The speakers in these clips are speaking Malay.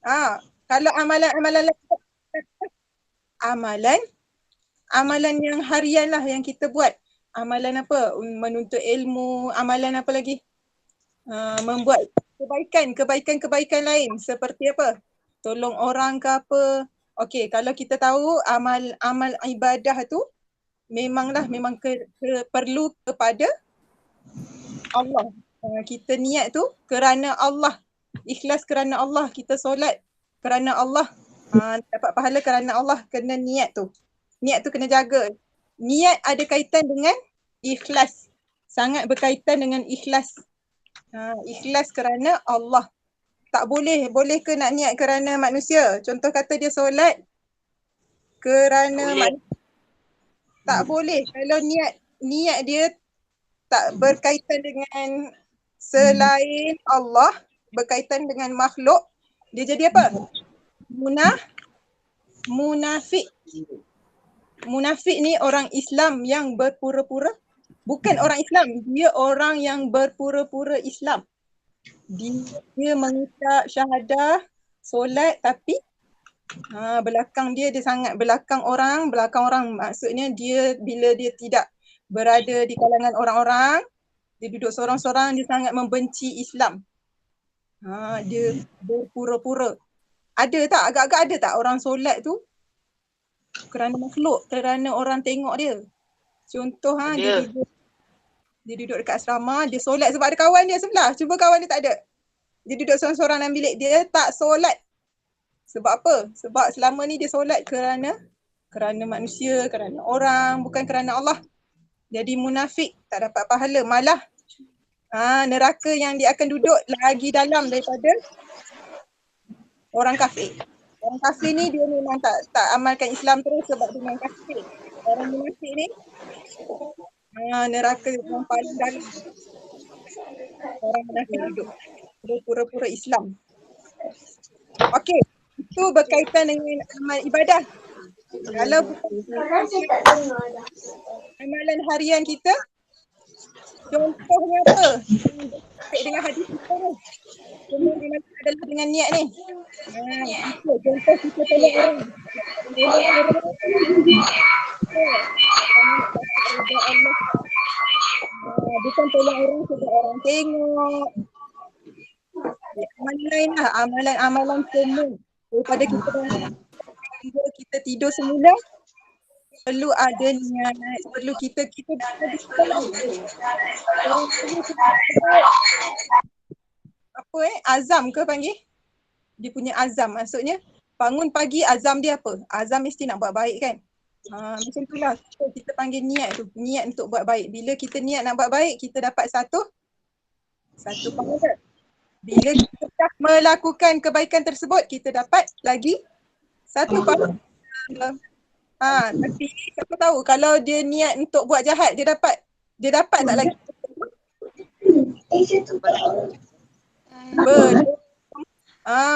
Kalau amalan amalan yang harian lah yang kita buat. Amalan apa? Menuntut ilmu, amalan apa lagi? Membuat kebaikan lain seperti apa? Tolong orang ke apa? Okey, kalau kita tahu amal ibadah tu memang perlu kepada Allah. Kita niat tu kerana Allah. Ikhlas kerana Allah. Kita solat kerana Allah. Dapat pahala kerana Allah, kena niat tu. Niat tu kena jaga. Niat ada kaitan dengan ikhlas. Sangat berkaitan dengan ikhlas. Ikhlas kerana Allah. Tak boleh ke nak niat kerana manusia? Contoh kata dia solat kerana manusia. Tak boleh. Kalau niat dia tak berkaitan dengan selain Allah, berkaitan dengan makhluk, dia jadi apa? Munafik. Munafik ni orang Islam yang berpura-pura, bukan orang Islam, dia orang yang berpura-pura Islam. Dia mengucap syahadah, solat, tapi belakang dia sangat belakang orang. Maksudnya dia bila dia tidak berada di kalangan orang-orang, dia duduk sorang-sorang, dia sangat membenci Islam. Dia berpura-pura. Ada tak? Agak-agak ada tak orang solat tu kerana makhluk, kerana orang tengok dia? Contoh dia duduk dekat asrama, dia solat sebab ada kawan dia sebelah. Cuba kawan dia tak ada. Dia duduk sorang-sorang dalam bilik, dia tak solat. Sebab apa? Sebab selama ni dia solat kerana manusia, kerana orang, bukan kerana Allah. Jadi munafik, tak dapat pahala. Malah neraka yang dia akan duduk lagi dalam daripada orang kafir. Orang kafir ni dia memang tak amalkan Islam terus sebab dia memang kafir. Orang munafik ni neraka yang paling dalam. Orang munafik duduk. Dia pura-pura Islam. Okey, itu berkaitan dengan amal ibadah. Kalau amalan harian kita, contohnya apa? Dengan hadis kita ni. Kemudian adalah dengan niat ni. Contoh kita tolong orang. Bukan tolong orang sebab orang tengok. Amalan lain lah, amalan semua. Daripada kita tidur semula, perlu ada niat, perlu kita azam ke panggil? Dia punya azam, maksudnya bangun pagi azam dia apa? Azam mesti nak buat baik kan? Macam itulah kita panggil niat tu, niat untuk buat baik. Bila kita niat nak buat baik, kita dapat satu pahala. Bila kita dah melakukan kebaikan tersebut, kita dapat lagi satu pahala. Tapi siapa tahu kalau dia niat untuk buat jahat, dia dapat tak lagi?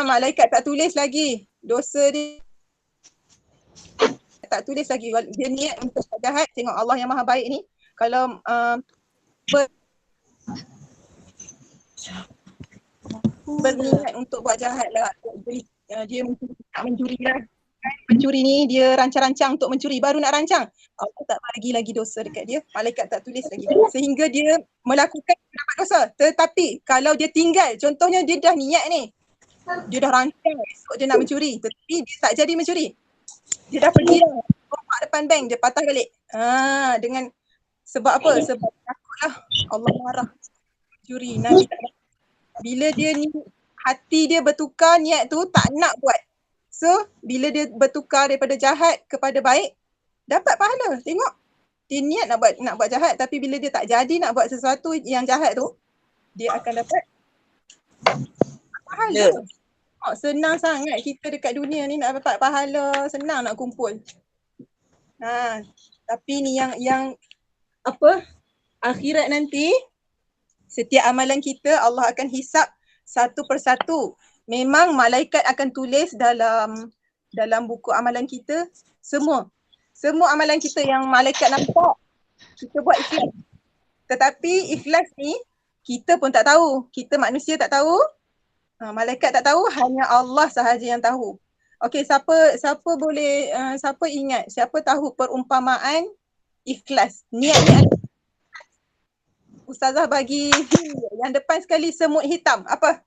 Malaikat tak tulis lagi dosa dia, tak tulis lagi. Dia niat untuk buat jahat, tengok Allah yang maha baik ni, kalau berniat untuk buat jahat lah, dia mencuri lah. Pencuri ni dia rancang-rancang untuk mencuri, baru nak rancang, Allah tak bagi lagi dosa dekat dia, malaikat tak tulis lagi, sehingga dia melakukan dapat dosa. Tetapi kalau dia tinggal, contohnya dia dah niat ni, dia dah rancang esok dia nak mencuri, tetapi dia tak jadi mencuri, dia dah pergi dah rompak depan bank, dia patah balik. Dengan sebab apa? Sebab takutlah Allah marah mencuri. Nabi tak nak. Bila dia ni hati dia bertukar, niat tu tak nak buat. So bila dia bertukar daripada jahat kepada baik, dapat pahala. Tengok, dia niat nak buat jahat, tapi bila dia tak jadi nak buat sesuatu yang jahat tu, dia akan dapat pahala. Senang sangat kita dekat dunia ni nak dapat pahala, senang nak kumpul. Tapi ni yang apa? Akhirat nanti, setiap amalan kita Allah akan hisap satu persatu. Memang malaikat akan tulis dalam buku amalan kita semua amalan kita yang malaikat nampak, kita buat ikhlas. Tetapi ikhlas ni kita pun tak tahu, kita manusia tak tahu. Malaikat tak tahu, hanya Allah sahaja yang tahu. Okey, siapa boleh siapa ingat, siapa tahu perumpamaan ikhlas? Niat ni ada. Ustazah bagi yang depan sekali semut hitam. Apa?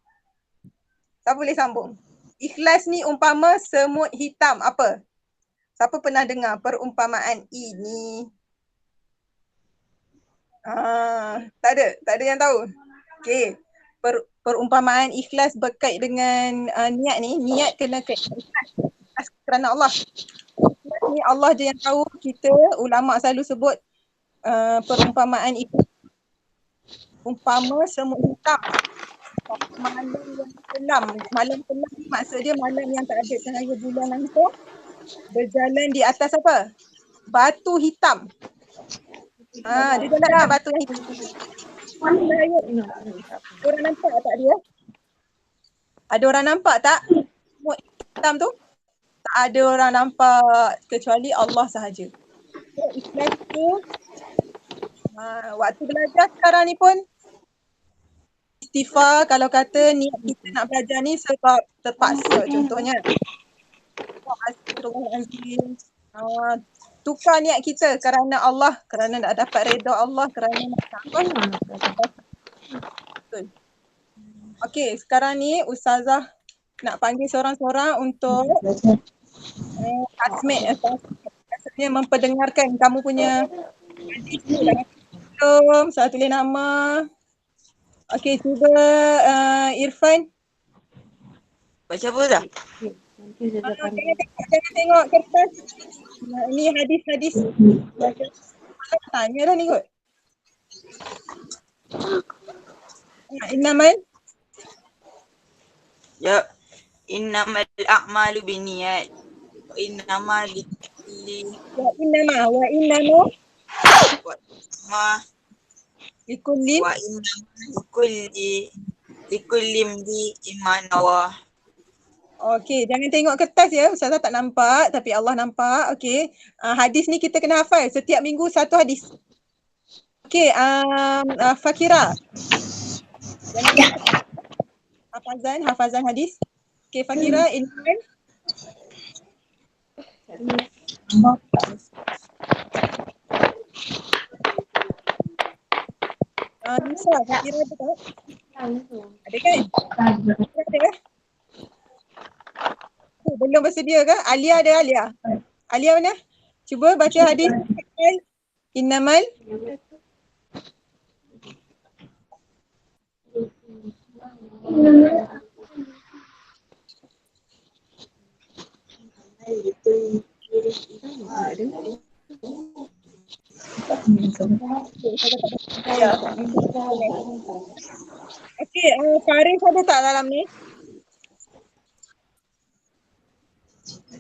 Siapa boleh sambung? Ikhlas ni umpama semut hitam. Apa? Siapa pernah dengar perumpamaan ini? Tak ada yang tahu. Okey. Perumpamaan ikhlas berkait dengan niat ni, niat kena ikhlas kerana Allah. Ikhlas ni Allah je yang tahu. Kita ulama selalu sebut perumpamaan ikhlas umpama semut hitam. Malam yang kelam. Malam kelam ni maksud dia malam yang tak ada cahaya bulan langsung. Berjalan di atas apa? Batu hitam. Dia jalan atas batu yang hitam. Orang nampak tak dia? Ada orang nampak tak? Semut hitam tu? Tak ada orang nampak kecuali Allah sahaja. Ikhlas tu waktu belajar sekarang ni pun istighfar kalau kata niat kita nak belajar ni sebab terpaksa contohnya. Astagfirullahalazim. Tukar niat kita kerana Allah, kerana nak dapat redha Allah, kerana nak apa? Betul. Okey, sekarang ni Ustazah nak panggil seorang-seorang untuk maksudnya memperdengarkan kamu punya hadis tu dalam saya tulis nama. Okey, cuba Irfan. Baca apa dah? Jangan tengok kertas. Ini hadis-hadis. Tanya dah ni kot. Innamal. Ya. Innamal a'malu binniyat. Wa innama likulli Wa innama ma likullin. wa innama likulli imman nawa. Okey, jangan tengok kertas ya. Ustazah tak nampak tapi Allah nampak. Okey. Hadis ni kita kena hafal. Setiap minggu satu hadis. Okey, Fakira. Hafazan hadis. Okey, Fakira, Ilman. Nisa, Fakira ada tak? Ada kan? Ada. Belum bersedia ke? Alia ada Alia? Alia mana? Cuba baca hadis. Innamal. Okey, Faris ada tak dalam ni?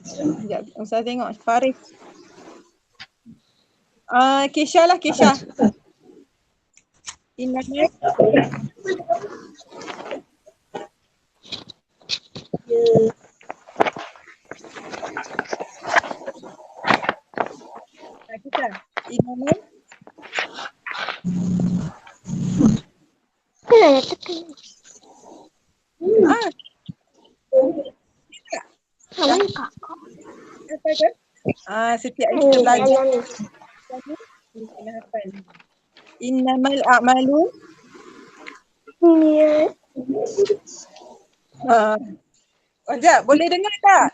Sekejap, Ustaz tengok. Faris. Kesha lah, Kesha. Innamal. Kesha. Innamal. Apa ke? Setiap hari kita belajar. Innamal a'malu. Sekejap, boleh dengar tak?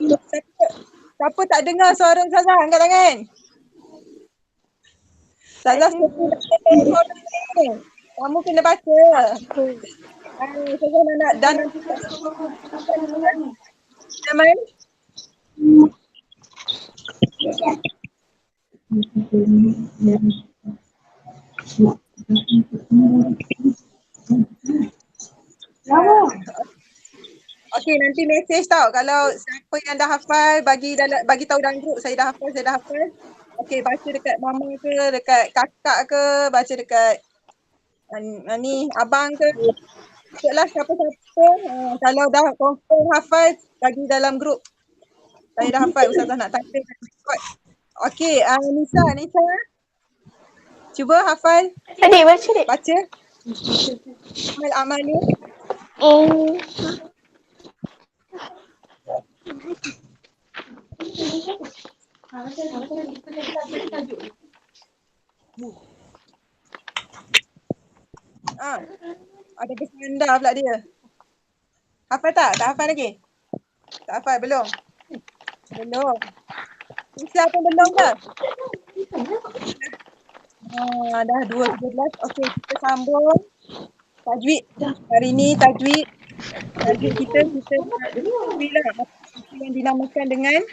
Siapa tak dengar suara Ustazah? Angkat tangan. Ustazah kamu kena baca. Ustazah nak dan Innamal. Okey, nanti mesej tau kalau siapa yang dah hafal bagi tahu dalam grup saya dah hafal. Okey, baca dekat mama ke, dekat kakak ke, baca dekat ni abang ke. Ikutlah siapa-siapa. Kalau dah confirm hafal bagi dalam grup. Saya dah hafal, Ustazah nak tanya. Okey, Nisa. Cuba hafal. Baca. Baca. Amal amalu. Ada bersandar pula dia. Hafal tak? Tak hafal lagi? Tak hafal? Belum? Belum. Siapa belum ke? Dah 2:13. Okey, kita sambung. Tajwid. Hari ni tajwid. Tajwid kita lah. Apa yang dinamakan dengan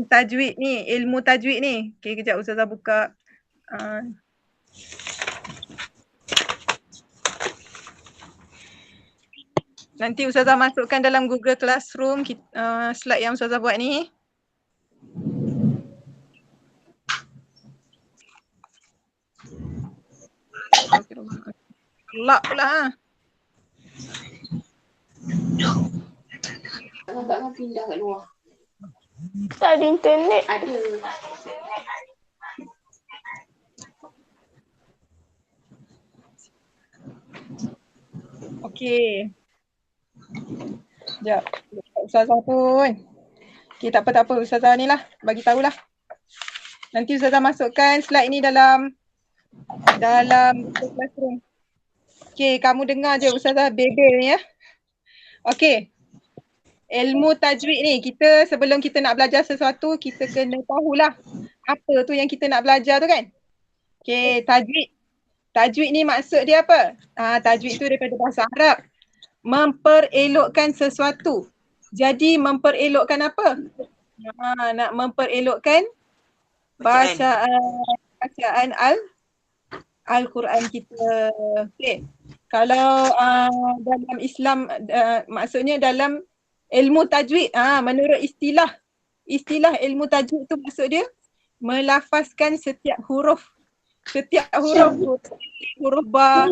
tajwid ni, ilmu tajwid ni. Okey, kejap Ustazah buka. Nanti Ustazah masukkan dalam Google Classroom slide yang Ustazah buat ni. Kelak pula Agaknya pindah kat luar. Tak ada internet. Ada. Okey. Sekejap. Ustazah pun. Okey, tak apa. Ustazah ni lah. Bagi tahulah. Nanti Ustazah masukkan slide ni dalam classroom. Okey, kamu dengar je Ustazah bebel ni ya. Okey. Ilmu tajwid ni, sebelum kita nak belajar sesuatu, kita kena tahulah apa tu yang kita nak belajar tu kan. Okey, tajwid. Tajwid ni maksud dia apa? Tajwid tu daripada bahasa Arab. Memperelokkan sesuatu. Jadi memperelokkan apa? Nak memperelokkan bacaan Al-Quran kita. Okay. Kalau dalam Islam, maksudnya dalam ilmu tajwid, menurut istilah ilmu tajwid tu maksud dia melafazkan setiap huruf. Setiap huruf ba,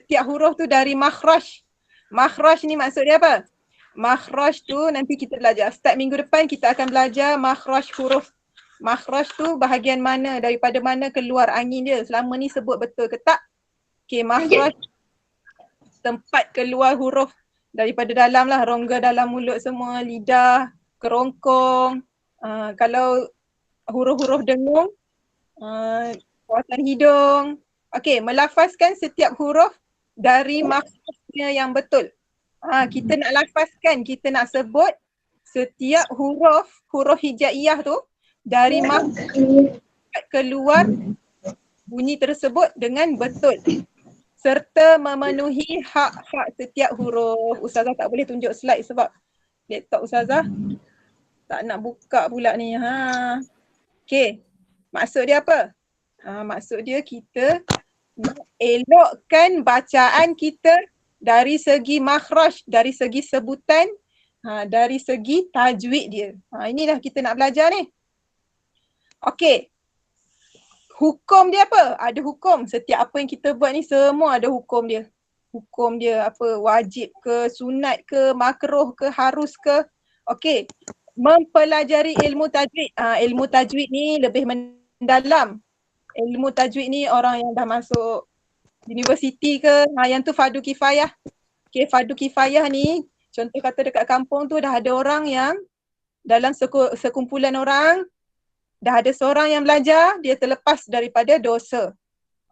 setiap huruf tu dari makhraj. Makhraj ni maksud dia apa? Makhraj tu nanti kita belajar. Start minggu depan kita akan belajar makhraj huruf. Makhraj tu bahagian mana, daripada mana keluar angin dia. Selama ni sebut betul ke tak? Okay, makhraj tempat keluar huruf daripada dalam lah, rongga dalam mulut semua, lidah, kerongkong. Kalau huruf-huruf dengung, kawasan hidung. Okay, melafazkan setiap huruf dari makhrajnya yang betul. Kita nak lafazkan, kita nak sebut setiap huruf hijaiyah tu dari makhraj keluar bunyi tersebut dengan betul. Serta memenuhi hak-hak setiap huruf. Ustazah tak boleh tunjuk slide sebab laptop Ustazah tak nak buka pula ni. Okay, maksud dia apa? Maksud dia kita nak elokkan bacaan kita dari segi makhraj, dari segi sebutan, dari segi tajwid dia. Inilah kita nak belajar ni. Okay. Hukum dia apa? Ada hukum. Setiap apa yang kita buat ni semua ada hukum dia. Hukum dia apa? Wajib ke, sunat ke, makruh ke, harus ke. Okay. Mempelajari ilmu tajwid. Ilmu tajwid ni lebih mendalam. Ilmu tajwid ni orang yang dah masuk universiti ke, yang tu fardu kifayah. Okay, fardu kifayah ni contoh kata dekat kampung tu dah ada orang yang dalam sekumpulan orang dah ada seorang yang belajar, dia terlepas daripada dosa.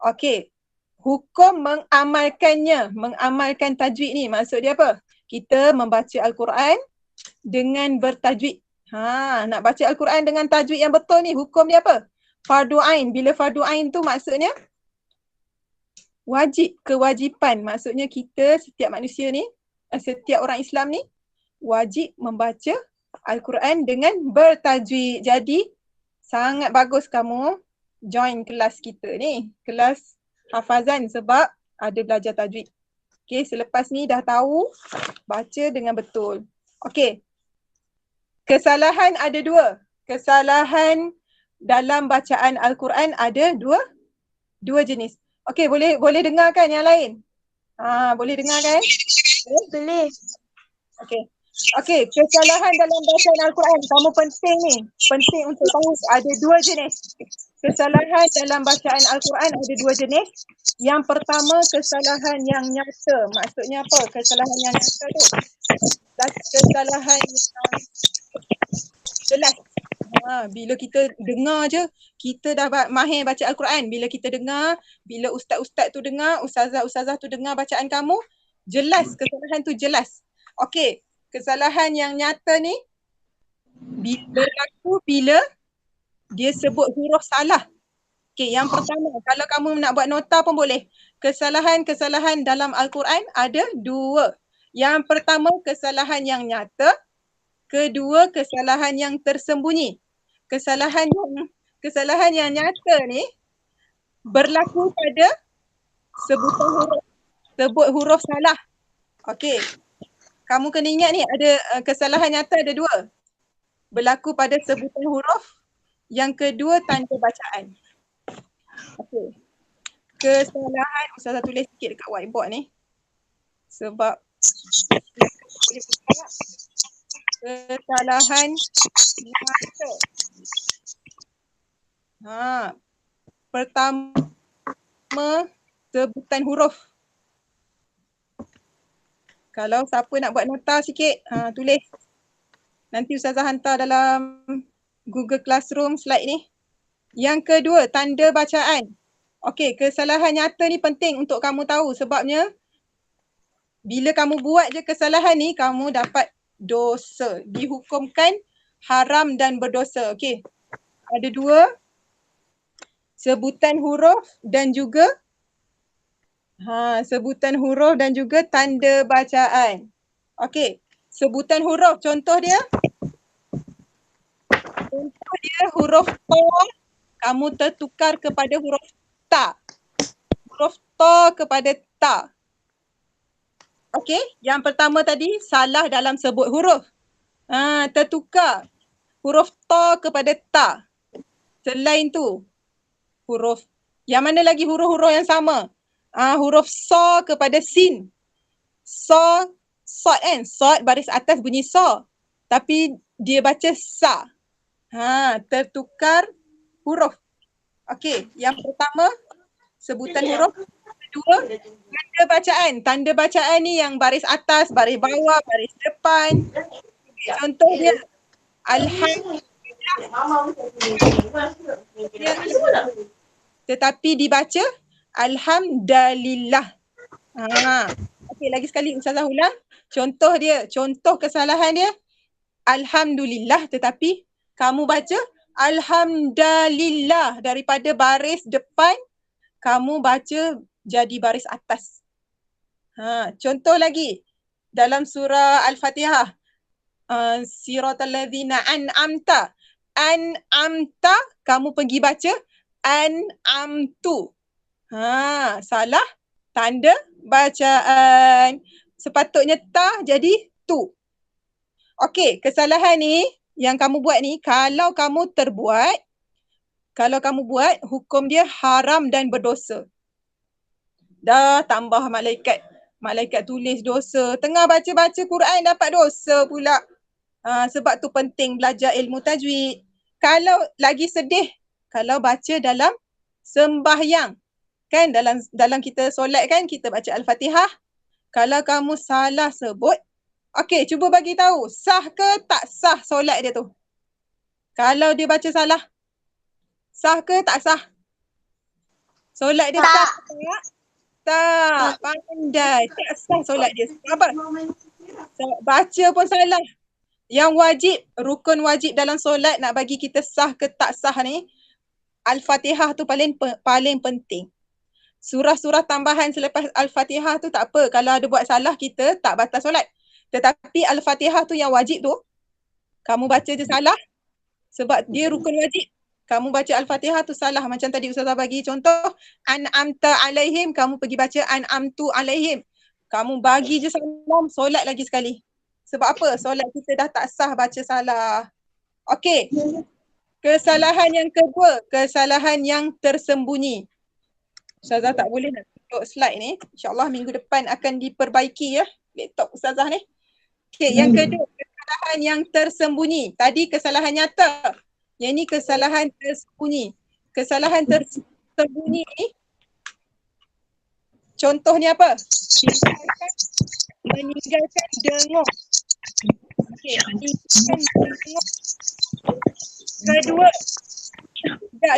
Okey. Hukum mengamalkan tajwid ni maksud dia apa? Kita membaca Al-Quran dengan bertajwid. Nak baca Al-Quran dengan tajwid yang betul ni, hukum dia apa? Fardu ain. Bila fardu ain tu maksudnya wajib, kewajipan. Maksudnya kita, setiap manusia ni, setiap orang Islam ni wajib membaca Al-Quran dengan bertajwid. Jadi sangat bagus kamu join kelas kita ni, kelas hafazan sebab ada belajar tajwid. Okay, selepas ni dah tahu baca dengan betul. Okay, kesalahan ada dua. Kesalahan dalam bacaan Al-Quran ada dua jenis. Okay, boleh dengarkan yang lain? Boleh dengarkan? Boleh. Okay. Okey, kesalahan dalam bacaan Al-Quran, kamu penting untuk tahu ada dua jenis. Kesalahan dalam bacaan Al-Quran ada dua jenis. Yang pertama, kesalahan yang nyata. Maksudnya apa? Kesalahan yang nyata tu? Kesalahan yang jelas. Bila kita dengar je, kita dah mahir baca Al-Quran. Bila kita dengar, bila ustaz-ustaz tu dengar, ustazah-ustazah tu dengar bacaan kamu, jelas, kesalahan tu jelas. Okey, kesalahan yang nyata ni berlaku bila dia sebut huruf salah. Okey, yang pertama, kalau kamu nak buat nota pun boleh. Kesalahan-kesalahan dalam Al-Quran ada 2. Yang pertama, kesalahan yang nyata. Kedua, kesalahan yang tersembunyi. Kesalahan yang nyata ni berlaku pada sebutan huruf. Sebut huruf salah. Okey. Kamu kena ingat ni ada kesalahan nyata ada 2. Berlaku pada sebutan huruf. Yang kedua, tanda bacaan. Okey. Kesalahan, Ustazah tulis sikit dekat whiteboard ni. Sebab kesalahan nyata. Pertama, sebutan huruf. Kalau siapa nak buat nota sikit, tulis. Nanti Ustazah hantar dalam Google Classroom slide ni. Yang kedua, tanda bacaan. Okey, kesalahan nyata ni penting untuk kamu tahu sebabnya bila kamu buat je kesalahan ni, kamu dapat dosa. Dihukumkan haram dan berdosa. Okey, ada 2. Sebutan huruf dan juga sebutan huruf dan juga tanda bacaan. Okey, sebutan huruf, contoh dia huruf ta, kamu tertukar kepada huruf ta. Huruf ta kepada ta. Okey, yang pertama tadi salah dalam sebut huruf. Tertukar huruf ta kepada ta. Selain tu, huruf, yang mana lagi huruf-huruf yang sama? Huruf sa kepada sin. Sa, sod kan? Sod baris atas bunyi sa. Tapi dia baca sa. Tertukar huruf. Okey, yang pertama sebutan huruf. Kedua, tanda bacaan. Tanda bacaan ni yang baris atas, baris bawah, baris depan. Contoh dia Alhamdulillah. Tetapi dibaca Alhamdulillah. Okey, lagi sekali Ustazah ulang. Contoh dia, contoh kesalahan dia Alhamdulillah tetapi kamu baca Alhamdulillah. Daripada baris depan kamu baca jadi baris atas. Contoh lagi dalam surah Al-Fatihah. Siratal ladzina an'amta. An'amta kamu pergi baca an'amtu. Salah tanda bacaan. Sepatutnya ta jadi tu. Okey, kesalahan ni yang kamu buat ni kalau kamu buat hukum dia haram dan berdosa. Dah tambah malaikat tulis dosa. Tengah baca-baca Quran dapat dosa pula. Sebab tu penting belajar ilmu tajwid. Kalau lagi sedih, kalau baca dalam sembahyang. Kan dalam kita solat kan kita baca Al-Fatihah. Kalau kamu salah sebut, okey, cuba bagi tahu sah ke tak sah solat dia tu? Kalau dia baca salah, sah ke tak sah? Solat dia sah ke tak? Tak, pandai. Tak sah solat dia. Apa? Baca pun salah. Yang wajib, rukun wajib dalam solat nak bagi kita sah ke tak sah ni, Al-Fatihah tu paling penting. Surah-surah tambahan selepas Al-Fatihah tu tak apa. Kalau ada buat salah kita tak batal solat. Tetapi Al-Fatihah tu yang wajib tu, kamu baca je salah sebab dia rukun wajib. Kamu baca Al-Fatihah tu salah. Macam tadi Ustazah bagi contoh, an'amta alaihim, kamu pergi baca an'amtu alaihim. Kamu bagi je salam, solat lagi sekali. Sebab apa? Solat kita dah tak sah baca salah. Okey. Kesalahan yang kedua, kesalahan yang tersembunyi. Ustazah tak boleh nak tunjuk slide ni. InsyaAllah minggu depan akan diperbaiki ya laptop Ustazah ni. Okey, yang kedua, kesalahan yang tersembunyi. Tadi kesalahan nyata. Yang ni kesalahan tersembunyi. Kesalahan tersembunyi ni contohnya apa? Meninggalkan dengung. Okey, meninggalkan dengung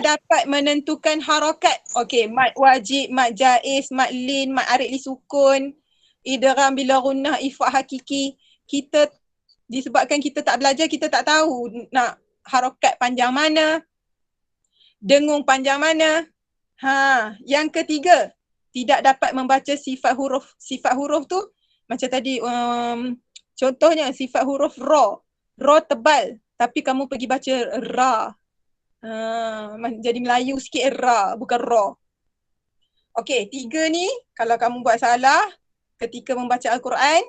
dapat menentukan harakat. Okey, mad wajib, mad jaiz, mad lin, mad arid li sukun, idgham bila gunnah, ifa hakiki. Kita disebabkan kita tak belajar, kita tak tahu nak harakat panjang mana, dengung panjang mana. Yang ketiga, tidak dapat membaca sifat huruf. Sifat huruf tu macam tadi contohnya sifat huruf ra. Ra tebal tapi kamu pergi baca ra. Jadi Melayu sikit ra, bukan ra. Okey, 3 ni kalau kamu buat salah ketika membaca Al-Quran,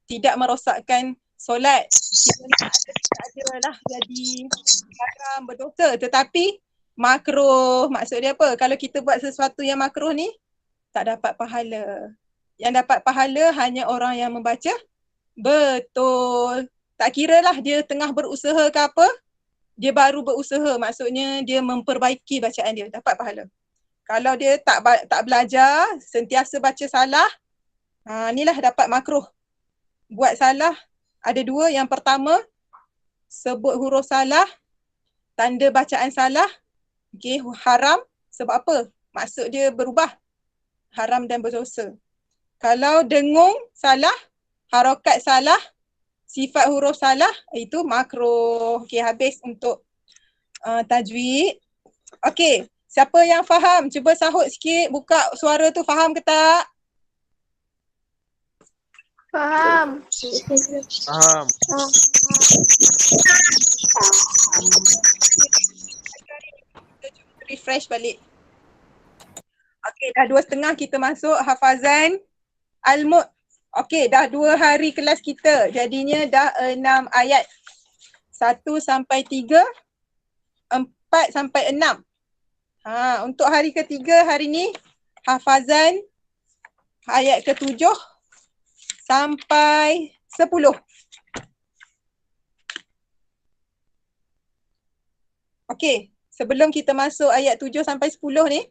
tidak merosakkan solat. Kita tak adalah jadi haram, berdosa, tetapi makruh. Maksud dia apa? Kalau kita buat sesuatu yang makruh ni, tak dapat pahala. Yang dapat pahala hanya orang yang membaca betul. Tak kira lah dia tengah berusaha ke apa, dia baru berusaha, maksudnya dia memperbaiki bacaan dia, dapat pahala. Kalau dia tak belajar, sentiasa baca salah, inilah dapat makruh. Buat salah ada 2. Yang pertama, sebut huruf salah, tanda bacaan salah. Okey, haram. Sebab apa? Maksud dia berubah. Haram dan berdosa. Kalau dengung salah, harakat salah, sifat huruf salah, itu makruh. Okey, habis untuk tajwid. Okey, siapa yang faham? Cuba sahut sikit, buka suara tu, faham ke tak? Faham. Faham. Refresh balik. Okey, dah 2.30 kita masuk hafazan Al-Mud. Okey, dah 2 hari kelas kita. Jadinya dah 6 ayat. 1 sampai 3, 4 sampai 6. Untuk hari ketiga hari ni hafazan ayat ke-7 sampai 10. Okey, sebelum kita masuk ayat 7 sampai 10 ni,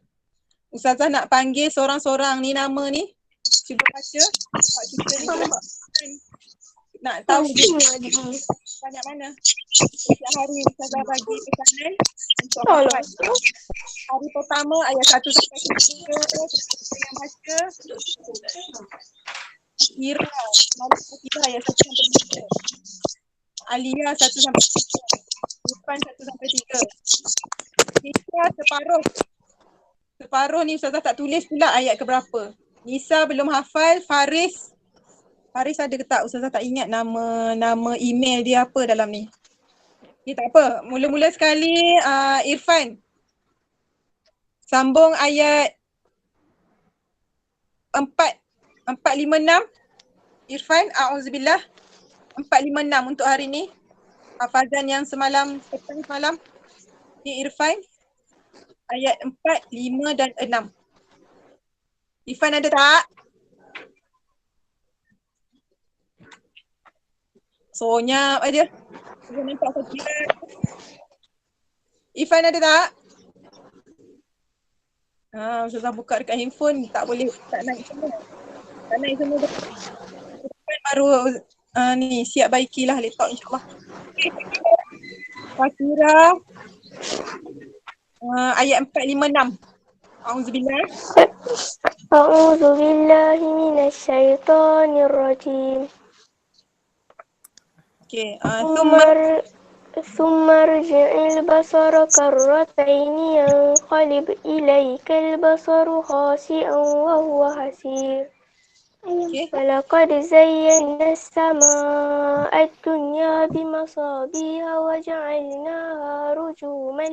Ustazah nak panggil seorang-seorang ni nama ni. Cuba baca. Sebab kita ni nak tahu dia banyak mana. Setiap hari Ustazah bagi pesanan untuk hafaz. Hari pertama ayat 1 sampai 3 yang baca. Ira, Malika ayat 1 sampai 3. Alia 1 sampai 3. Irfan 1 sampai 3. Nisa separuh. Separuh ni Ustazah tak tulis pula ayat ke berapa. Nisa belum hafal. Faris ada ke tak? Ustazah tak ingat nama email dia apa dalam ni. Ni tak apa. Mula-mula sekali Irfan. Sambung ayat 456. Irfan, a'udzubillah. 456 untuk hari ni. Hafazan yang petang semalam. Ni Irfan. Ayat 4, 5 dan 6. Irfan ada tak? Sonyap aja. Saya nampak saya. Irfan ada tak? Ustazah buka dekat handphone, tak boleh, tak naik semua. Tak naik semua. Irfan baru ni siap baikilah laptop insyaAllah. Okay. Fakira ayat 456. A'udzubillah. A'udzubillahi minasyaitonirrajim. Okey, ثم ارجع البصر كرتين ينقلب إليك البصر خاسئا وهو حسير. ولقد زينا السماء الدنيا بمصابيح وجعلناها رجوما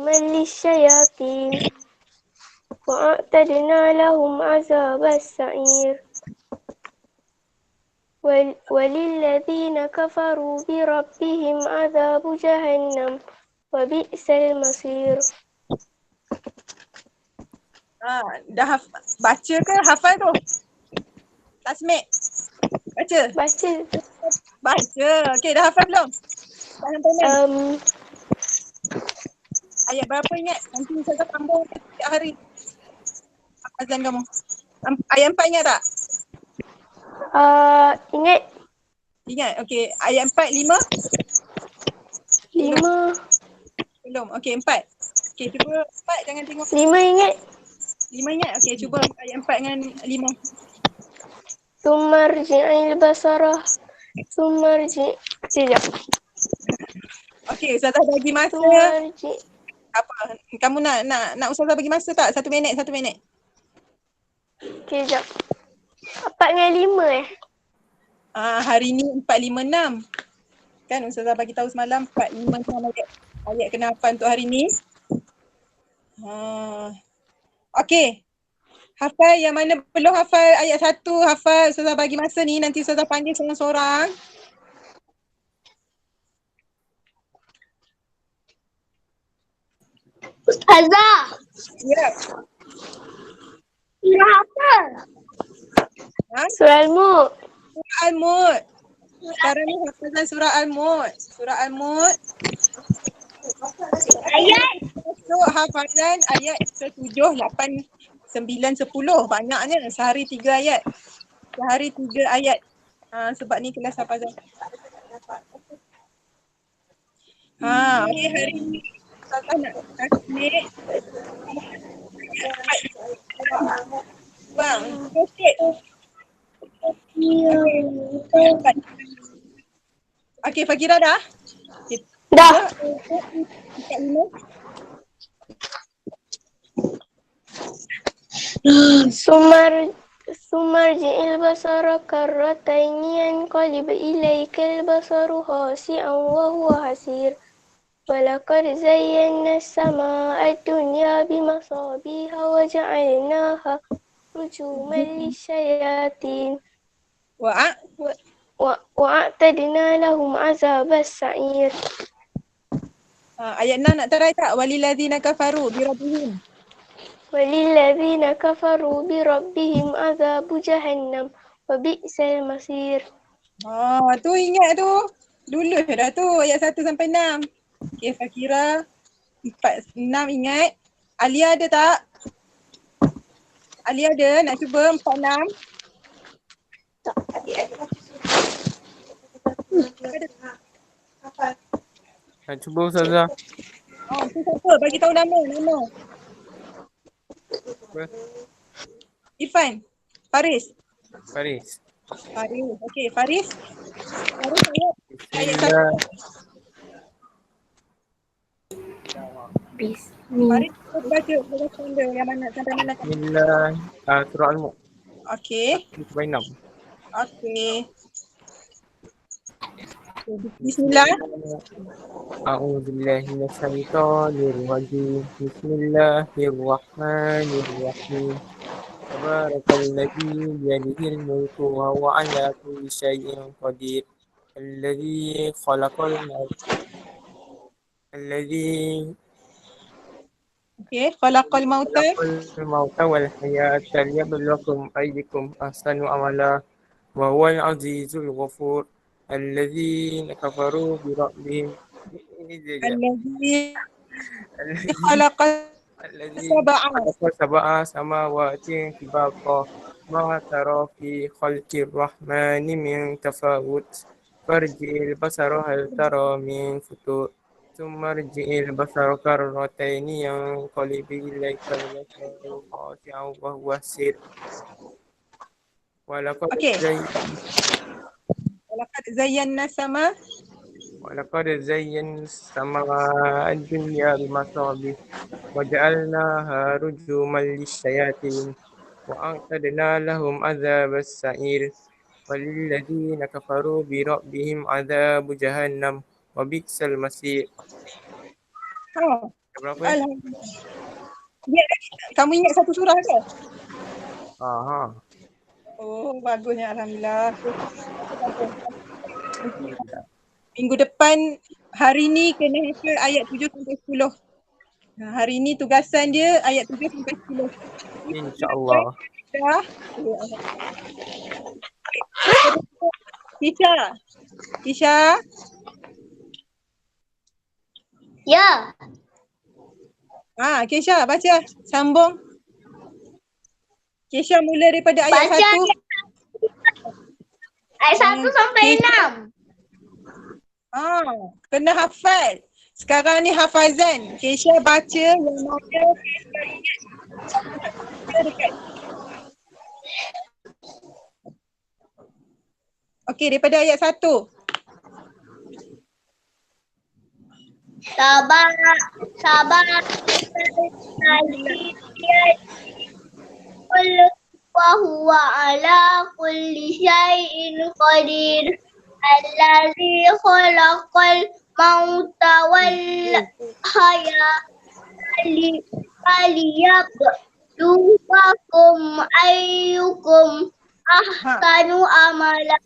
للشياطين وأعتدنا لهم عذاب السعير وللذين كفروا بربهم عذاب جهنم وبئس المصير. Dah baca ke hafal tu? Tasmik. Baca. Okey, dah hafal belum? Ayat berapa ingat? Nanti saya tambah setiap hari. Azan kamu. Ayat 4 ingat tak? Ingat. Okey. Ayat 4, 5? 5. Belum. Okey, 4. Okey, cuba 4 jangan tengok 5 ingat. 5 ingat. Okey, cuba ayat 4 dengan 5. Sumarji'il basarah. Sekejap. Okey, Ustazah bagi masa. Sumarji. Apa? Kamu nak Ustazah bagi masa tak? 1 minit, 1 minit. Sekejap. 4 dengan 5 Hari ni 4, 5, 6. Kan Ustazah bagi tahu semalam 4, 5, 6 ayat kena hafal untuk hari ni. Okey. Hafal yang mana belum hafal ayat 1, hafal. Ustazah bagi masa ni, nanti Ustazah panggil seorang-seorang. Ustazah. Ya. Surah apa? Ha? Surah Al-Mulk. Surah Al-Mulk. Sekarang ni hafazan surah Al-Mulk. Surah Al-Mulk. Ayat. Masuk hafalan ayat 7, 8, 9, 10. Banyaknya. Sehari 3 ayat. Sehari 3 ayat. Sebab ni kelas hafazan. Okey, hari ni Ustazah nak kasih bang, sikit. Okey, Fakira dah? Dah. Sumarji'il basara karrataini yanqalib ilaikal basaru khasi'an wa huwa hasir. Walaqad zayyana as-samaa'a ad-dunya bimasabiha wa ja'alnaha rujuman lisyayatin wa'atadna lahum azabas sa'ir. Ayat 6 nak tarai tak? Walilladzina kafaru birabbihim. Walilladzina kafaru birabbihim azabu jahannam wa bi'sal masir. Tu ingat tu. Lulus dah tu ayat 1 sampai 6. Okey, Fakira 4, 6 ingat. Alia ada tak? Alia ada? Nak cuba 4, 6? Nak cuba Ustazah. Tu siapa? Bagi tahu nama. Apa? Irfan. Faris. Faris. Okey, Faris. Ayat 1. Bismillah. Faris baca tanda yang mana sampai mana? Bismillah. Surah Al-Mulk. Okey. 1-6. Okey. Bismillah. A'udzubillahi minasyaitonir rajim. Bismillahirrahmanirrahim. Tabarakalladzi biyadihil mulku wa huwa ala kulli syai'in qadir. Alladzi khalaqal mauta wal hayata liyabluwakum ayyukum ahsanu amala wa huwal azizul ghafur. Alladzina kafaru bi rabbihim Alladzi khalaqa sab'a samawati tibaqa ma tara fi khalqir rahmani min tafawut farji'il basara hal tara min futur thumma rji'il basara karrataini yanqalib ilaikal basaru khasi'an wa huwa hasir. Walaqad zayyana sama. Walaqad zayyana as-samaa'a ad-dunya bimasabih wa ja'alnaha rujuman lisyayatin wa a'tadna lahum azabas sa'ir walilladzina kafaru bi rabbihim azabu jahannam wa bi'sal masir. Berapa? Alhamdulillah. Ya, kamu ingat satu surah ke? Oh, bagusnya alhamdulillah. Minggu depan hari ni kena hafal ayat 7 sampai 10. Hari ni tugasan dia ayat 7 sampai 10. InsyaAllah. Dah. Tisha. Ya. Kesha baca. Sambung. Kesha mula daripada ayat 1. Ayat 1 sampai 6. Kena hafal. Sekarang ni hafazan. Kesha baca yang mana Kesha ingat. Dekat. Okey, daripada ayat 1. Sabar wa huwa ala kulli syai'in qadir. Allazi khalaqal mauta wal hayata liyabluwakum ayyukum ahsanu amala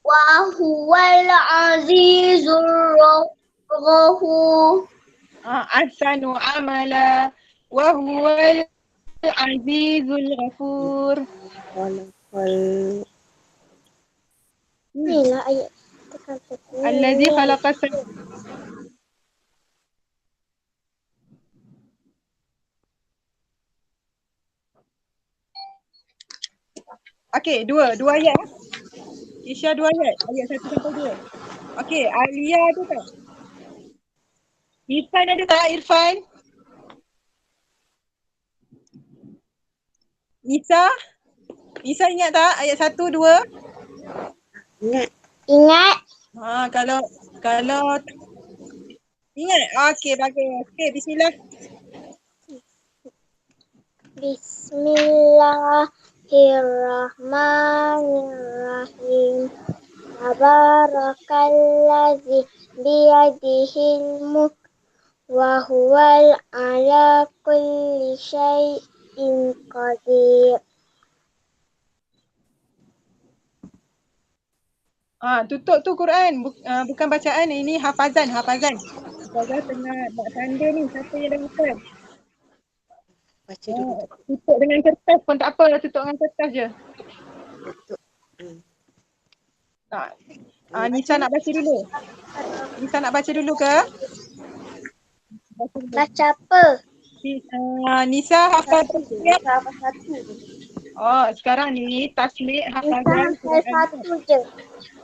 wa huwal azizur ghafur. Ahsanu amala wa huwal azizul ghafur. Inilah ayat Allazi khalaqas Okey, dua ayat. Isya 2 ayat. Ayat 1 sampai 2. Okey, Alia ada tak? Irfan ada tak? Irfan? Nisa? Nisa ingat tak ayat 1, 2? Ingat. Kalau ingat. Okey, bagus. Okey, bismillah. Bismillahirrahmanirrahim. Tabarakalladzi biyadihil mulk wa huwal ala kulli syai'in qadir. Tutup tu Quran. Bukan bacaan. Ini hafazan. Ustazah tengah buat tanda ni. Siapa yang dah hafaz? Tutup dengan kertas pun tak apa. Tutup dengan kertas je. Nisa nak baca dulu. Nisa nak baca dulu ke? Baca apa? Nisa hafaz. Apa satu? Sekarang ni tasmik hafazan Satu je.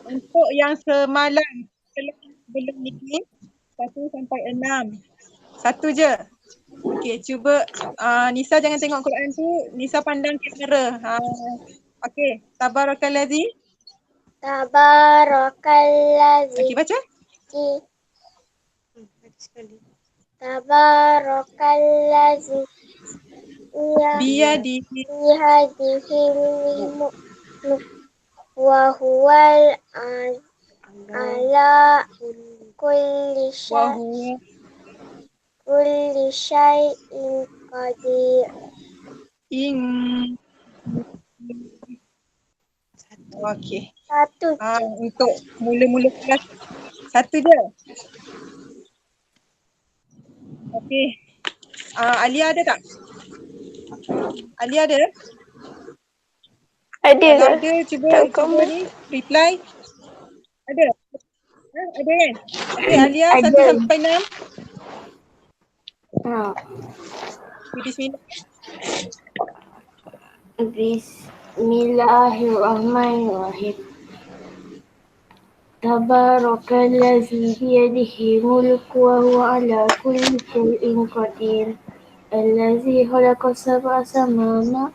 untuk yang semalam belum ni 1 sampai 6. Satu je. Okey, cuba Nisa jangan tengok Quran tu, Nisa pandang kamera. Okey, tabarakalladzi. Tabarakalladzi. Okey, baca. Tabarakalladzi Biyadihi bihadihil mulk wa huwal ala kulli syai'in qadir. Okey. Satu. Untuk mula-mula kelas satu je. Okey. Alia ada tak? Alia ada? Ada. Kalau ada cuba ni reply. Ada? Ada kan? Okey, Alia 1 sampai 6. Bismillahirrahmanirrahim. Tabarakalladzi biyadihi mulku wa huwa ala kulli syai'in qadir. Allazi khalaqa sab'a samawati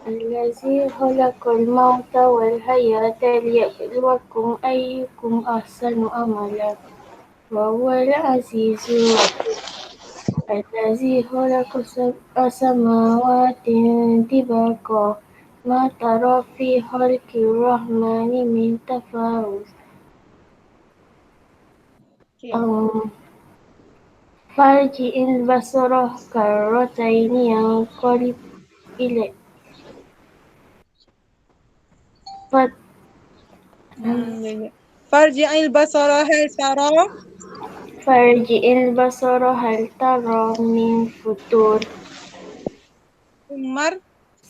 Allazi khalaqal mauta wal hayata liyabluwakum ayyukum ahsanu amala wa huwal azizur ghafur. Allazi khalaqa sab'a samawati tibaqa ma tara fi khalqir rahmani min tafawut. Farji'il basara karrataini yanqalib ilaik. Farji'il basara hal tara. Farji'il basara hal tara min futur.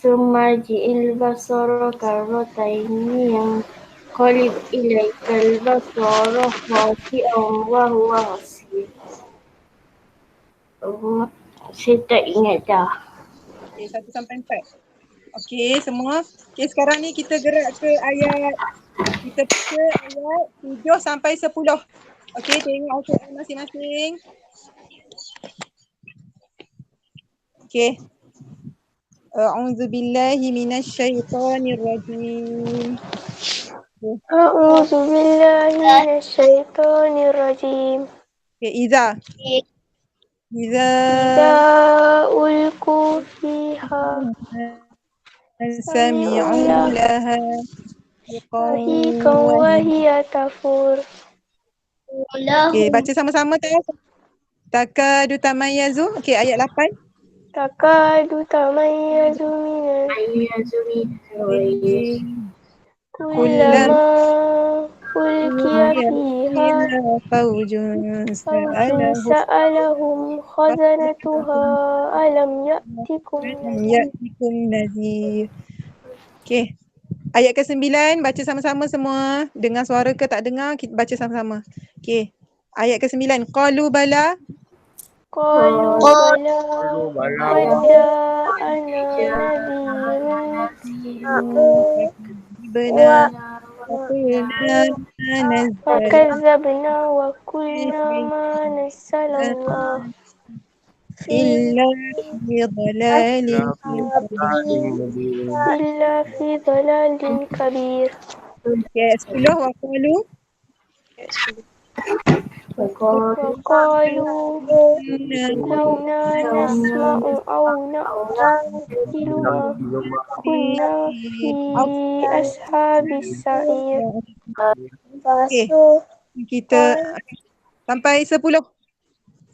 Summarji'il basara karrataini yanqalib ilaikal basara khasi'an wa huwa hasir. Saya tak ingat dah. Okey, 1 sampai 4. Okey, semua. Okey, sekarang ni kita gerak ke ayat. Kita baca ayat 7 sampai 10. Okey, tengok Al-Quran masing-masing. Okey. A'udzu billahi minasyaitonir rajim. A'udzu billahi minasyaitonir rajim. Okey, Iza. Iza Idza ulqu fiha sami'u laha shahiqan wa hiya tafur. Okey, baca sama-sama tak? Takadu tamayyazu. Okey, ayat 8. Takadu tamayyazu minal kullama ulqiya fiha Faujun fawjun sa'alahum khazanatuha alam ya'tikum ya'tikum nadhir. Okey. Ayat ke-9 baca sama-sama semua. Dengar suara ke tak dengar, kita baca sama-sama. Okey. Ayat ke-9. Qalu bala qalu bala bala qad ja'ana nadhirun benar qulna nazzala فكذبنا وقلنا ما نزل الله illa fi dhalalin إلا في ضلال كبير. Okey, 10 wa qalu وقالوا كنا نسمع أو نعقل ما كنا في أصحاب السعير. Okey, kita sampai 10.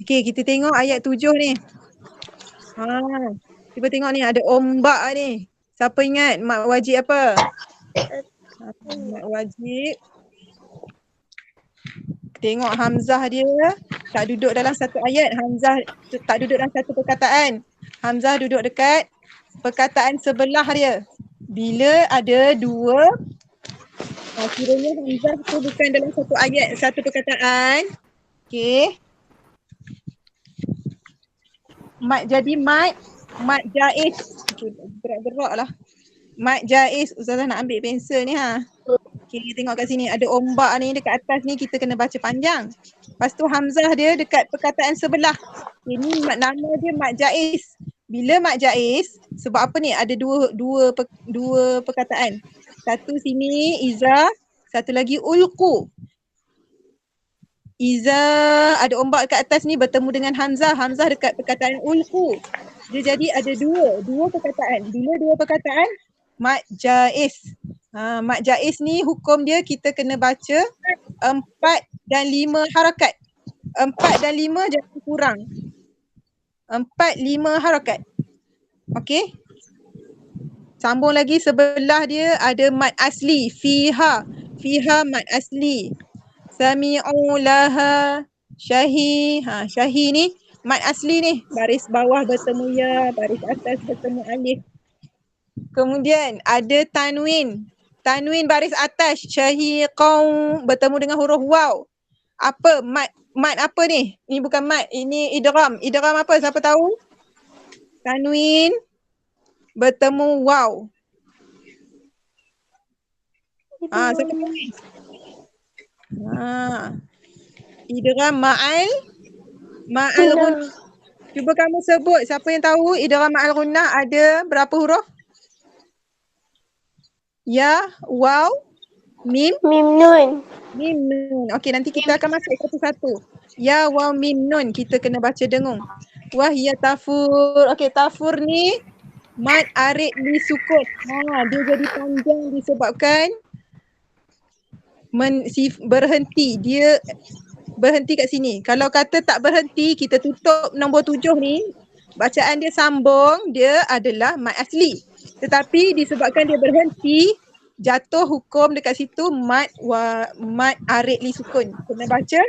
Okey, kita tengok ayat 7 ni. Cuba tengok ni, ada ombak ni. Siapa ingat mak wajib apa? Mak wajib. Tengok Hamzah dia tak duduk dalam satu ayat. Hamzah tak duduk dalam satu perkataan. Hamzah duduk dekat perkataan sebelah dia. Bila ada dua, kiranya Hamzah tu bukan dalam satu ayat, satu perkataan. Okey. Mat jadi mat jaiz. Okey, gerak-gerak lah. Mat jaiz. Ustazah nak ambil pensel ni ha. Okey, tengok kat sini ada ombak ni dekat atas ni, kita kena baca panjang. Lepas tu Hamzah dia dekat perkataan sebelah. Ini nama dia mat jaiz. Bila mat jaiz, sebab apa ni? Ada dua perkataan. Satu sini iza, satu lagi ulqu. Iza ada ombak dekat atas ni bertemu dengan Hamzah. Hamzah dekat perkataan ulqu. Dia jadi ada dua perkataan. Bila dua perkataan, mat jaiz. Mat jaiz ni hukum dia kita kena baca 4 dan 5 harakat. 4 dan 5 jangan kurang. 4, 5 harakat. Okey. Sambung lagi sebelah dia ada mat asli. Fiha. Fiha mat asli. Sami'u laha syahi. Syahi ni mat asli ni. Baris bawah bertemu ya, baris atas bertemu alif. Kemudian ada tanwin. Tanwin baris atas, syahiqan bertemu dengan huruf waw. Apa mat apa ni? Ni bukan mat, ini idgham. Idgham apa? Siapa tahu? Tanwin bertemu waw. Siapa tahu ni? Idgham ma'al ghunnah. Cuba kamu sebut, siapa yang tahu idgham ma'al ghunnah ada berapa huruf? Ya, waw, mim, nun. Mim nun. Okey, nanti kita akan masuk satu-satu. Ya, waw, mim nun. Kita kena baca dengung. Wahya tafur. Okey, tafur ni mat arid li sukun. Dia jadi panjang disebabkan berhenti. Dia berhenti kat sini. Kalau kata tak berhenti, kita tutup nombor 7 ni. Bacaan dia sambung, dia adalah mat asli. Tetapi disebabkan dia berhenti, jatuh hukum dekat situ mat arid li sukun. Kena baca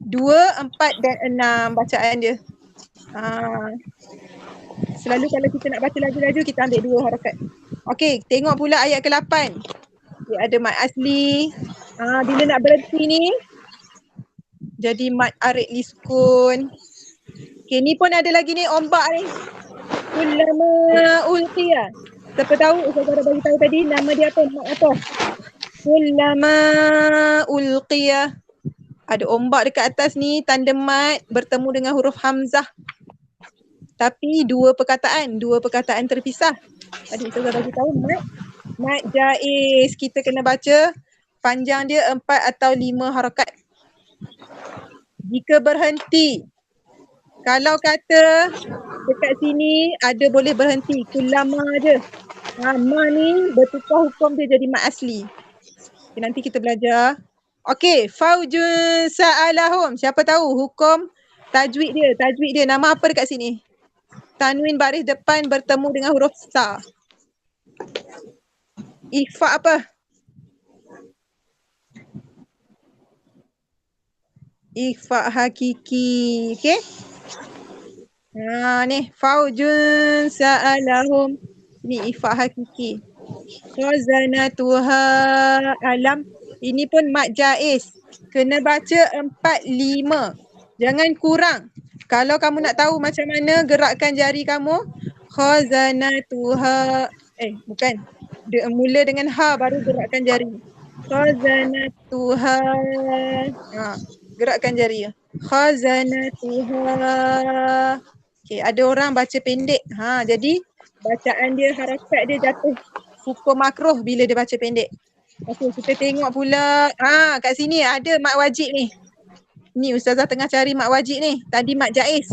2, 4 dan 6 bacaan dia. Selalu kalau kita nak baca laju-laju, kita ambil 2 harakat. Okey, tengok pula ayat ke-8. Dia ada mat asli. Bila nak berhenti ni, jadi mat arid li sukun. Okey, ni pun ada lagi ni ombak ni. Kullama ulqiya. Siapa tahu Ustazah dah bagi tahu tadi nama dia apa? Mat apa? Kullama ulqiya. Ada ombak dekat atas ni, tanda mat bertemu dengan huruf hamzah. Tapi dua perkataan terpisah. Tadi Ustazah bagi tahu mat jaiz. Kita kena baca panjang dia 4 atau 5 harakat. Jika berhenti, kalau kata dekat sini ada boleh berhenti, kulama je. Ma ni bertukar hukum dia jadi mat asli. Okay, nanti kita belajar. Okey, faujun sa'alahum. Siapa tahu hukum tajwid dia. Nama apa dekat sini? Tanwin baris depan bertemu dengan huruf sa. Ikhfa apa? Ikhfa hakiki. Okey? Ni faujun sa'alahum. Ni ikhfa hakiki. Khazanatuha alam. Ini pun mat jaiz. Kena baca 4, 5. Jangan kurang. Kalau kamu nak tahu macam mana gerakkan jari kamu, khazanatuha. Bukan. Mula dengan ha baru gerakkan jari. Khazanatuha. Gerakkan jari. Khazanatuha. Okay, ada orang baca pendek. Jadi bacaan dia, harakat dia jatuh hukum makruh bila dia baca pendek. Okey, kita tengok pula. Kat sini ada mat wajib ni. Ni Ustazah tengah cari mat wajib ni. Tadi mat jaiz.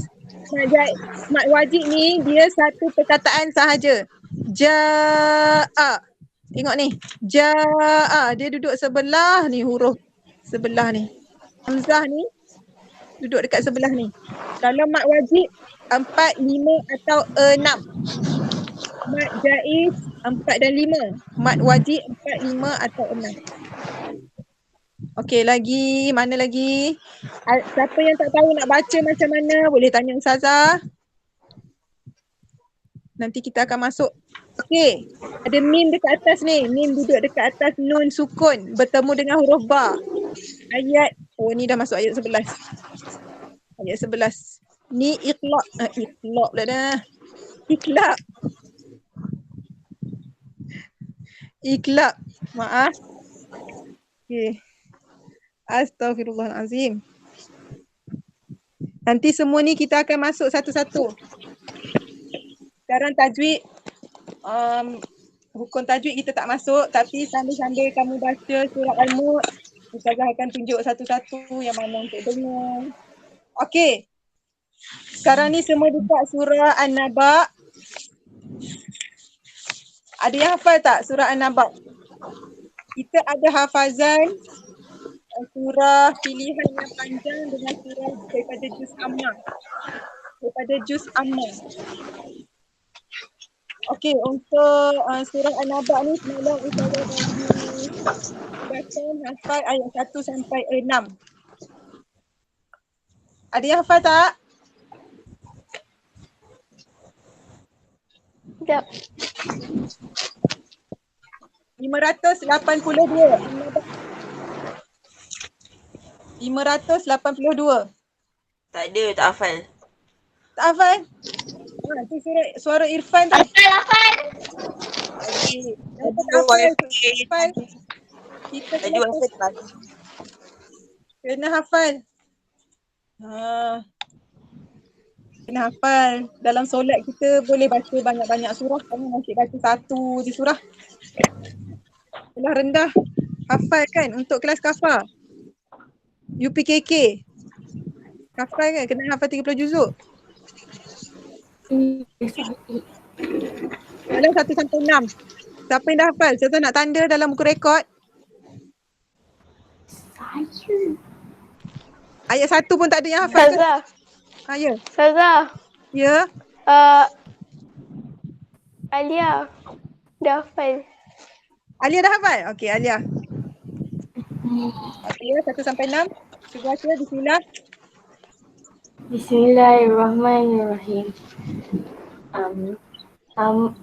Mat wajib ni dia satu perkataan sahaja. Ja'a. Tengok ni. Ja'a. Dia duduk sebelah ni huruf. Sebelah ni. Hamzah ni duduk dekat sebelah ni. Kalau mat wajib 4, 5 atau 6. Mat jaiz 4 dan 5. Mat wajib 4, 5 atau 6. Okey, lagi. Mana lagi? Siapa yang tak tahu nak baca macam mana, boleh tanya Ustazah. Nanti kita akan masuk. Okey, ada mim dekat atas ni. Mim duduk dekat atas nun sukun. Bertemu dengan huruf ba. Ayat, ni dah masuk ayat 11. Ayat 11. Ni iqlaq. Iqlaq pula dah. Iqlaq. Iqlaq. Maaf. Okey. Astaghfirullahalazim. Nanti semua ni kita akan masuk satu-satu. Sekarang tajwid. Hukum tajwid kita tak masuk, tapi sambil-sambil kamu baca surah Al-Mulk, Ustazah akan tunjuk satu-satu yang mana untuk dengar. Okey. Sekarang ni semua buka surah An-Naba. Ada yang hafal tak surah An-Naba? Kita ada hafazan surah pilihan yang panjang dengan surah daripada juz Ammah. Okey, untuk surah An-Naba ni semalam Ustazah bagi hafal ayat 1 sampai 6. Ada yang hafal tak? Sekejap. 582. 582. Tak ada, tak hafal. Tak hafal? Tu suara Irfan tak? Hafal. Okey. Kita Tadi wifi tak ada. kena hafal. Kena hafal. Dalam solat kita boleh baca banyak-banyak surah. Kamu masih baca satu je surah. Surah rendah. Hafal kan untuk kelas kafar. UPKK. Hafal kan? Kena hafal 30 juzuk. Dalam 1 sampai 6. Siapa yang dah hafal? Saya nak tanda dalam buku rekod. Ayat 1 pun tak ada yang hafal ke? Ustazah. Ya. Ustazah. Ya. Alia dah hafal. Alia dah hafal? Okey, Alia. Okey, 1 sampai 6. Cuba baca, bismillah. Bismillahirrahmanirrahim.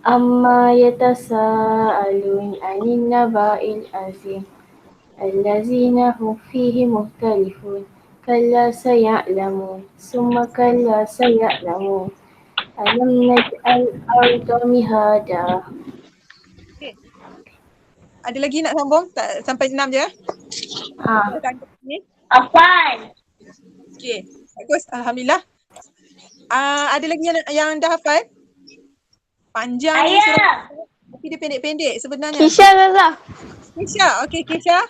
Amma yatasaalun 'anil naba'il 'azim allazina hum fihi mukhtalifun kalla saya'lamun summa kalla saya'lamun alam naj'al arda mihada. Okey. Ada lagi nak sambung? Tak, sampai 6 je? Ah, Ni. Hafal. Okey, bagus. Alhamdulillah. Ada lagi yang dah hafal? Panjang ni surah. Ayah. Tapi dia pendek-pendek sebenarnya. Kisha Zaza. Kisha. Okey, Kisha.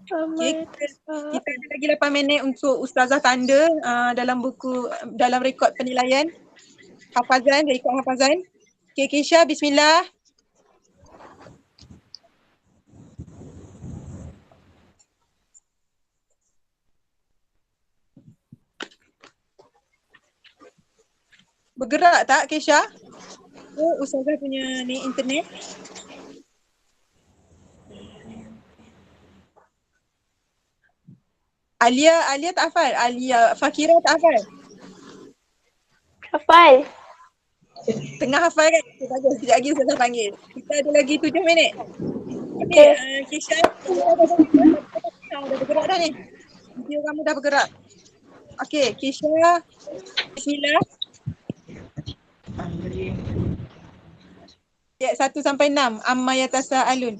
Okey, kita ada lagi 8 minit untuk Ustazah tanda dalam buku, dalam rekod penilaian. Hafazan, rekod hafazan. Okey, Kisha, bismillah. Bergerak tak Kesha? Oh, Ustazah punya ni internet. Alia tak hafal? Fakira tak hafal? Hafal. Tengah hafal kan? Okay, bagus. Sekejap lagi Ustazah panggil. Kita ada lagi 7 minit. Okey, Kesha. Dah bergerak dah ni. Video kamu dah bergerak. Okey, Kesha. Bismillah. Ayat 1 sampai 6. Amma yatasaalun.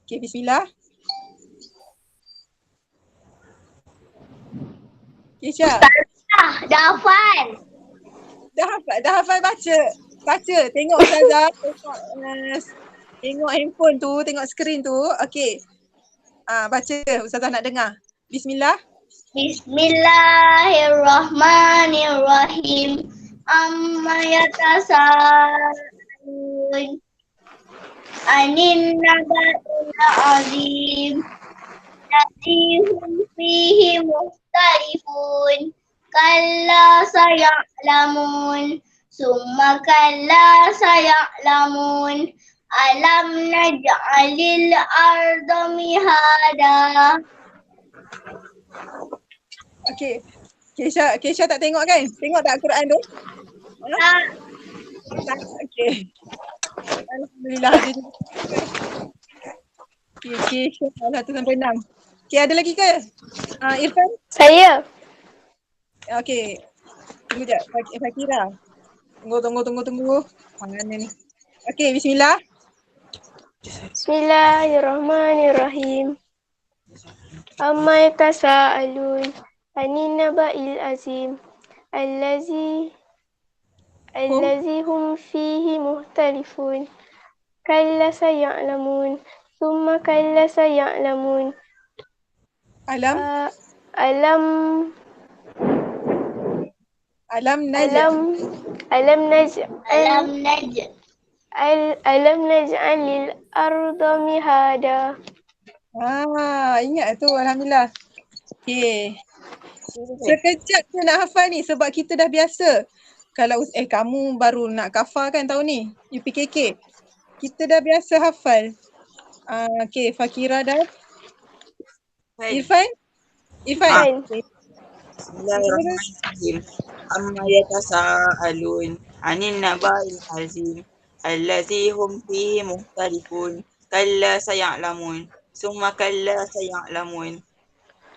Okey, bismillah. Kisha. Dah hafal. Dah hafal baca. Tengok Ustazah. Tengok handphone tu, tengok skrin tu. Okey. Baca. Ustazah nak dengar. Bismillah. Bismillahirrahmanirrahim. Amma yatasaalun anin naba'il azim. Hum fihi mukhtalifun. Kalla saya'lamun. Summa kalla saya'lamun. Alam naj'alil arda mihada. Okey. Kesha tak tengok kan? Tengok tak Quran tu? Tak. Okey. Alhamdulillah. Okey, Kesha 1 sampai 6. Okey, ada lagi ke? Irfan? Saya. Okey. Tunggu jap. Fakira. Tunggu. Mana ni? Okey, bismillah. Bismillahirrahmanirrahim. Amma yatasaalun anin naba'il azim allazi hum fihi mukhtalifun. Kalla saya'lamun. Thumma kalla saya'lamun. Alam naj'alil arda mihada. Ingat tu. Alhamdulillah. Okey. Sekejap je nak hafal ni sebab kita dah biasa. Kalau kamu baru nak kafar kan tahun ni, UPKK. Kita dah biasa hafal. Okey, Fakira dah. Irfan? Bismillahirrahmanirrahim. Amma yatasaalun anin naba'il azim allazi hum fihi mukhtalifun. Kalla saya'lamun. Summa kalla saya'lamun.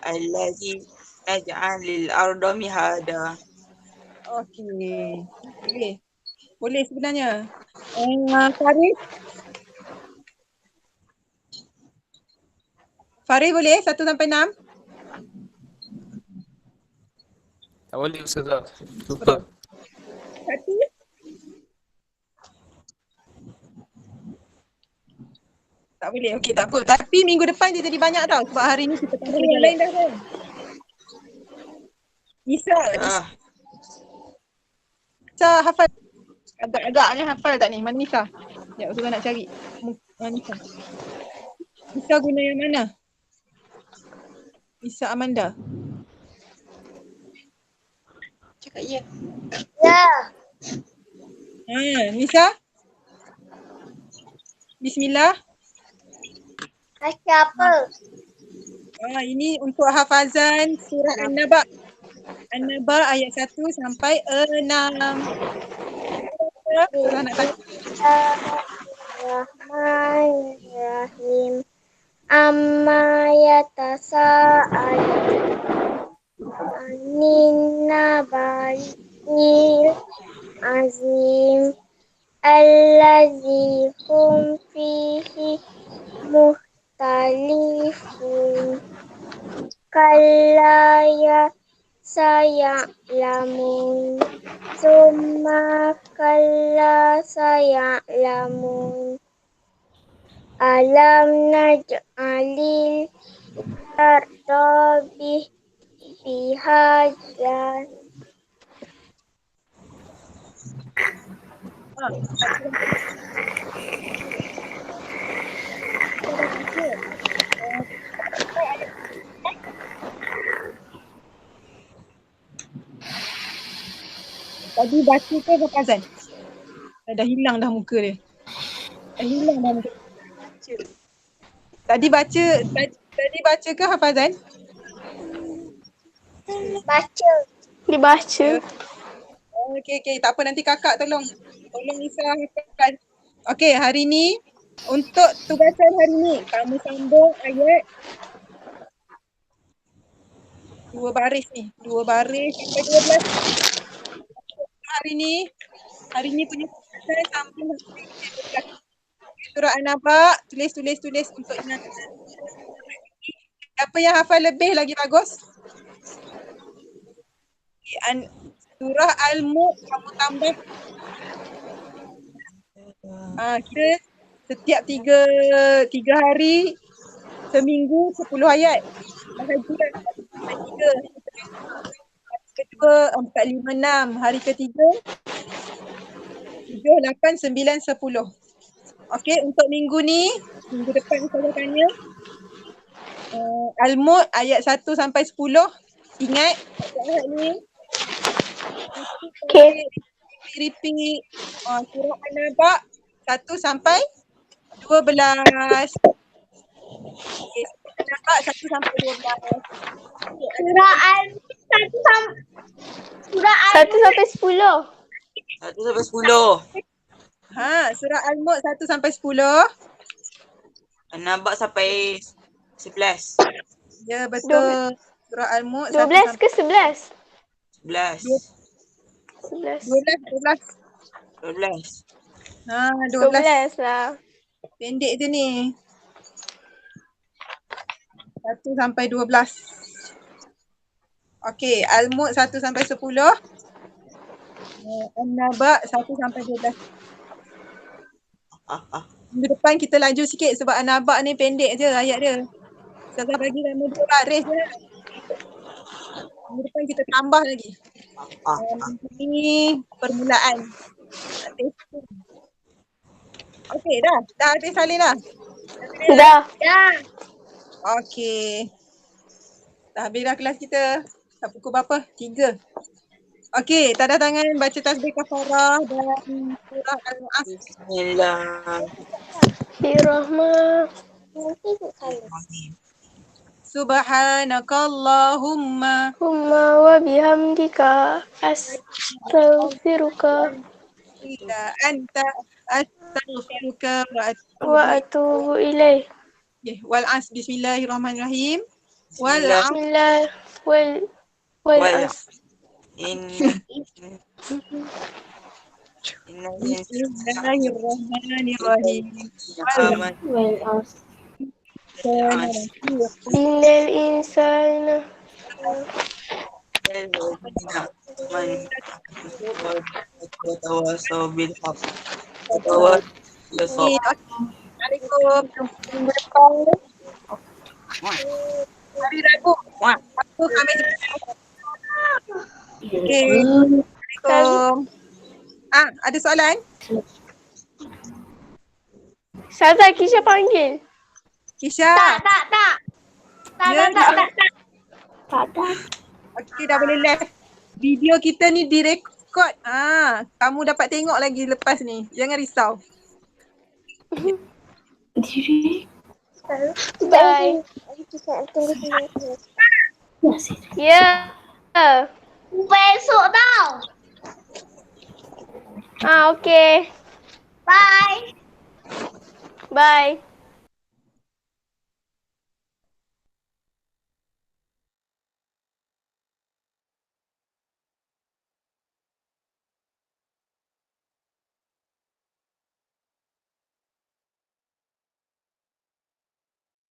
Allazi naj'alil arda mihada. Okey. Boleh sebenarnya. Farid boleh 1 sampai 6? Tak boleh Ustazah. Lupa. 1? Tak boleh. Okey, tak apa. Tapi minggu depan dia jadi banyak tau sebab hari ni kita tambah yang lain dah kan. Nisa hafal. Agak-agaknya hafal tak ni? Mana Nisa? Sekejap, Ustazah nak cari. Nisa. Nisa guna yang mana? Nisa Amanda. Cakap ya. Nisa? Bismillah. Baca apa? Ini untuk hafazan surah An-Naba. An-Naba ayat 1 sampai 6. Surah nak tanya. Bismillahirrahmanirrahim. Amma yatasaalun anin naba'il azim Allazi hum fihi muhtalifun. Kalla ya saya'lamun. Summa kalla saya'lamun. Alam naj'alil arda bihajan. Ha, kita dah baca. Tadi baca ke hafazan? Dah hilang dah muka dia. Dah hilang dah muka. Tadi baca ke hafazan? Baca. Dibaca. Okey, tak apa, nanti kakak tolong Nisa hafalkan. Okey, hari ni untuk tugasan hari ni kamu sambung ayat 2 baris ni, 2 baris sampai 12. Hari ni punya tugasan sambung sampai 12. Surah An-Naba, tulis untuk ingat. Siapa yang hafal lebih lagi bagus? Surah Al-Mulk kamu tambah. Kita setiap tiga hari seminggu 10 ayat. Bahagian hari kedua 4, 5, 6. Hari ketiga 7, 8, 9, 10. Okey, untuk minggu depan saya tanya Al-Mulk ayat 1 sampai 10. Ingat ayat ni. Okey. Repeat surah An-Naba 1 sampai 12. Okay, An-Naba 1 sampai 12. Surah Al-Mulk 1 sampai 10. 1 sampai 10. Surah Al-Mulk 1 sampai 10. Nampak sampai 11. Ya, betul. Surah Al-Mulk 12 ke 11? 11. 11. 12. 12. 12 lah. Pendek je ni. 1 sampai 12. Okey, Al-Mulk 1 sampai 10. An-Naba 1 sampai 12. Minggu depan kita laju sikit sebab An-Naba ni pendek je ayat dia. Ustazah bagi nama 2 baris je. Minggu depan kita tambah lagi. Ini permulaan. Okey, dah habis salin dah. Dah. Okey. Dah habis dah kelas kita. Dah pukul berapa? 3. Okey, tanda tangan baca tasbih kafarah dan surah Al-Mu'af. Bismillahirrahmanirrahim. Subhanakallahumma Humma wa bihamdika astaghfiruka anta astaghfiruka wa atubu ilaih. Wal as bismillahirrahmanirrahim. Wal Bismillah wal as. Bismillahirrahmanirrahim. Wal as. Innal insana Tawassaw bil haqq. Assalamualaikum. Minggu depan hari Rabu. Aku kami. Okey. Assalamualaikum. Ada soalan? Saza Kisha panggil. Kisha. Tak. Okey, dah boleh live. Video kita ni direkod. Kamu dapat tengok lagi lepas ni. Jangan risau. Bye. Ya. Besok tau. Okey. Bye. Bye.